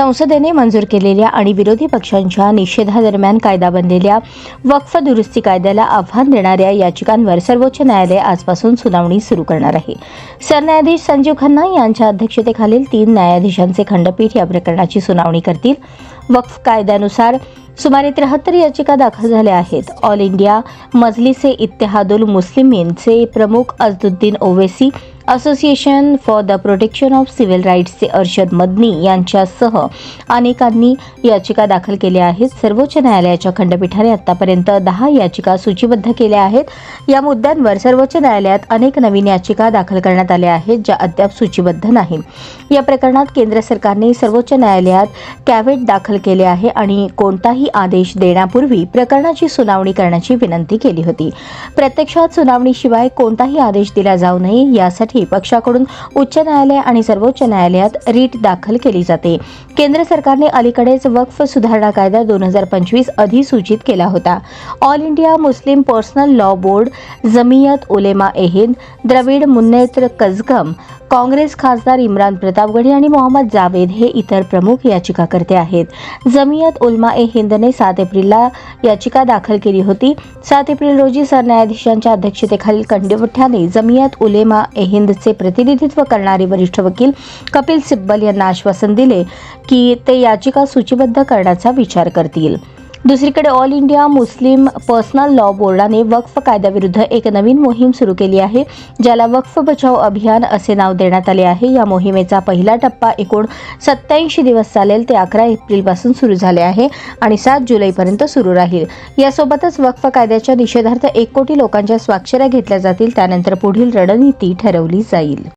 संसदेने मंजूर केलेल्या आणि विरोधी पक्षांच्या निषेधादरम्यान कायदा बनलेल्या वक्फ दुरुस्ती कायद्याला आव्हान देणाऱ्या याचिकांवर सर्वोच्च न्यायालय आजपासून सुनावणी सुरू करणार आहे. सरन्यायाधीश संजीव खन्ना यांच्या अध्यक्षतेखालील 3 न्यायाधीशांचे खंडपीठ या प्रकरणाची सुनावणी करतील. वक्फ कायद्यानुसार सुमारे 73 याचिका दाखल झाल्या आहेत. ऑल इंडिया मजलिस-ए-इत्तेहादुल मुस्लिमीनचे प्रमुख Asaduddin Owaisi, association for the protection of civil राईट्सचे अरशद मदनी यांच्यासह अनेकांनी याचिका दाखल केल्या आहेत. सर्वोच्च न्यायालयाच्या खंडपीठाने आतापर्यंत 10 याचिका सूचीबद्ध केल्या आहेत. या मुद्द्यांवर सर्वोच्च न्यायालयात अनेक नवीन याचिका दाखल करण्यात आल्या आहेत, ज्या अद्याप सूचीबद्ध नाही. या प्रकरणात केंद्र सरकारने सर्वोच्च न्यायालयात कॅव्हेट दाखल केले आहे आणि कोणताही आदेश देण्यापूर्वी प्रकरणाची सुनावणी करण्याची विनंती केली होती. प्रत्यक्षात सुनावणीशिवाय कोणताही आदेश दिला जाऊ नये यासाठी पक्षाकडून उच्च न्यायालय आणि सर्वोच्च न्यायालयात रीट दाखल केली जाते. केंद्र सरकारने अलीकडेच वक्फ सुधारणा कायदा 2025 अधिसूचित केला होता. All India Muslim personal law board, Jamiat Ulema e Hind, Dravida Munnetra Kazhagam, Congress खासदार इम्रान प्रतापगढ़ी आणि मोहम्मद जावेद हे इतर प्रमुख याचिकाकर्ते आहेत. जमियत उलेमा-ए-हिंदने 7 एप्रिलला याचिका दाखल केली होती. 7 एप्रिल रोजी सरन्यायाधीशांच्या अध्यक्षतेखालील खंडपीठाने जमियत उलेमा-ए-हिंदचे प्रतिनिधित्व करणारे वरिष्ठ वकील कपिल सिब्बल यांना आश्वासन दिले की ते याचिका सूचीबद्ध करण्याचा विचार करतील. दुसरीकडे all India Muslim personal law बोर्डाने वक्फ कायद्याविरुद्ध एक नवीन मोहीम सुरू केली आहे, ज्याला वक्फ बचाव अभियान असे नाव देण्यात आले आहे. या मोहिमेचा पहिला टप्पा एकूण 87 दिवस चालेल. ते 11 एप्रिलपासून सुरू झाले आहे आणि 7 जुलैपर्यंत सुरू राहील. यासोबतच वक्फ कायद्याच्या निषेधार्थ 1 कोटी लोकांच्या स्वाक्षऱ्या घेतल्या जातील. त्यानंतर पुढील रणनीती ठरवली जाईल.